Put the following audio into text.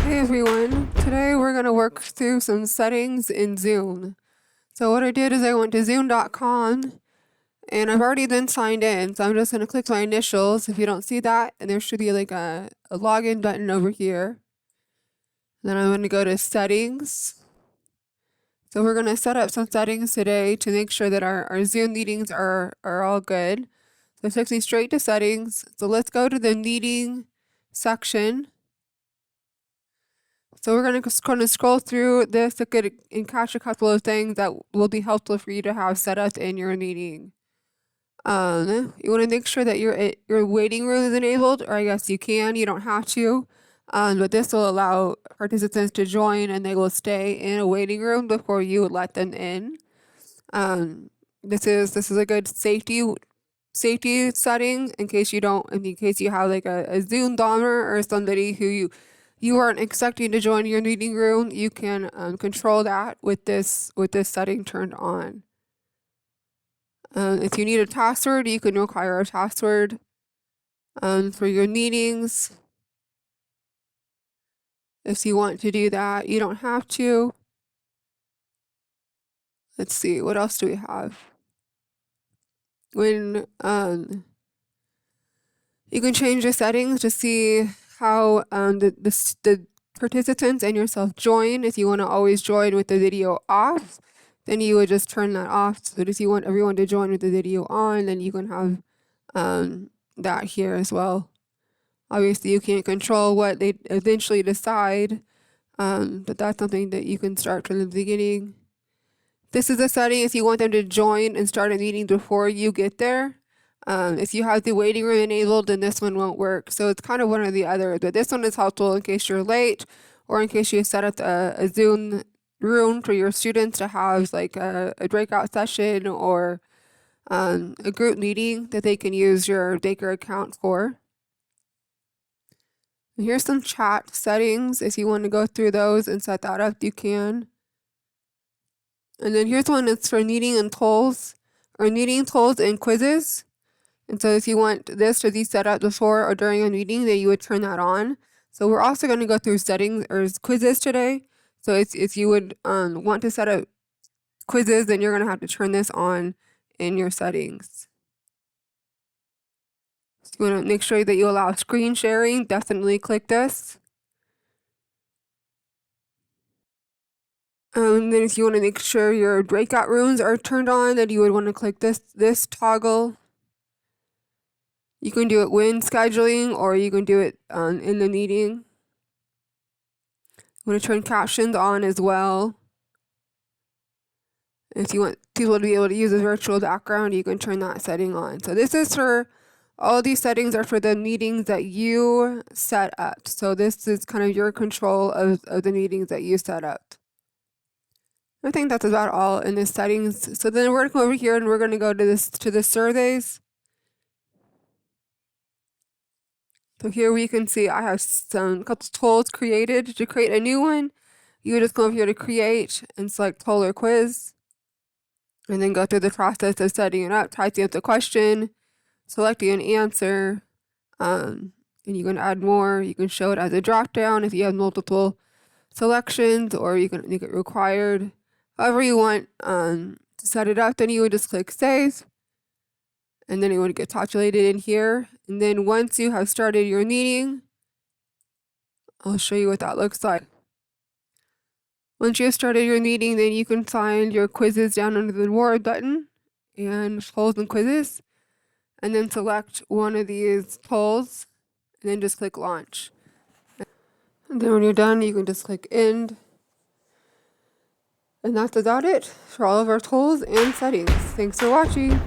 Hey everyone, today we're going to work through some settings in Zune. So what I did is I went to Zune.com and I've already been signed in, so I'm just going to click my initials if you don't see that, and there should be like a login button over here. Then I'm going to go to settings. So we're going to set up some settings today to make sure that our Zune meetings are all good. So it takes me straight to settings. So let's go to the meeting section. So we're going to scroll through this and catch a couple of things that will be helpful for you to have set up in your meeting. You want to make sure that your waiting room is enabled, or I guess you can, you don't have to. But this will allow participants to join and they will stay in a waiting room before you would let them in. This is a good safety setting in case you have like a Zoom bomber or somebody who you aren't expecting to join your meeting room. You can control that with this setting turned on. If you need a password, you can require a password for your meetings. If you want to do that, you don't have to. Let's see, what else do we have? When you can change the settings to see how the participants and yourself join. If you want to always join with the video off, then you would just turn that off. But if you want everyone to join with the video on, then you can have that here as well. Obviously, you can't control what they eventually decide, but that's something that you can start from the beginning. This is a setting if you want them to join and start a meeting before you get there. If you have the waiting room enabled, then this one won't work. So it's kind of one or the other, but this one is helpful in case you're late or in case you set up a Zoom room for your students to have like a breakout session or a group meeting that they can use your Baker account for. And here's some chat settings. If you want to go through those and set that up, you can. And then here's one that's for meeting and polls, or meeting, polls, and quizzes. And so if you want this to be set up before or during a meeting, then you would turn that on. So we're also going to go through settings or quizzes today. So if you would want to set up quizzes, then you're going to have to turn this on in your settings. So you want to make sure that you allow screen sharing. Definitely click this. And then if you want to make sure your breakout rooms are turned on, then you would want to click this toggle. You can do it when scheduling, or you can do it in the meeting. You want to turn captions on as well. If you want people to be able to use a virtual background, you can turn that setting on. So this is for, all these settings are for the meetings that you set up. So this is kind of your control of the meetings that you set up. I think that's about all in the settings. So then we're going to come over here and we're going to go to the surveys. So here we can see I have some couple tools created. To create a new one, you would just go over here to create and select poll or quiz. And then go through the process of setting it up, typing up the question, selecting an answer, and you can add more. You can show it as a drop down if you have multiple selections, or you can make it required. However you want to set it up, then you would just click save. And then it would get populated in here. And then once you have started your meeting, I'll show you what that looks like. Once you have started your meeting, then you can find your quizzes down under the more button and polls and quizzes. And then select one of these polls and then just click launch. And then when you're done, you can just click end. And that's about it for all of our tools and settings. Thanks for watching.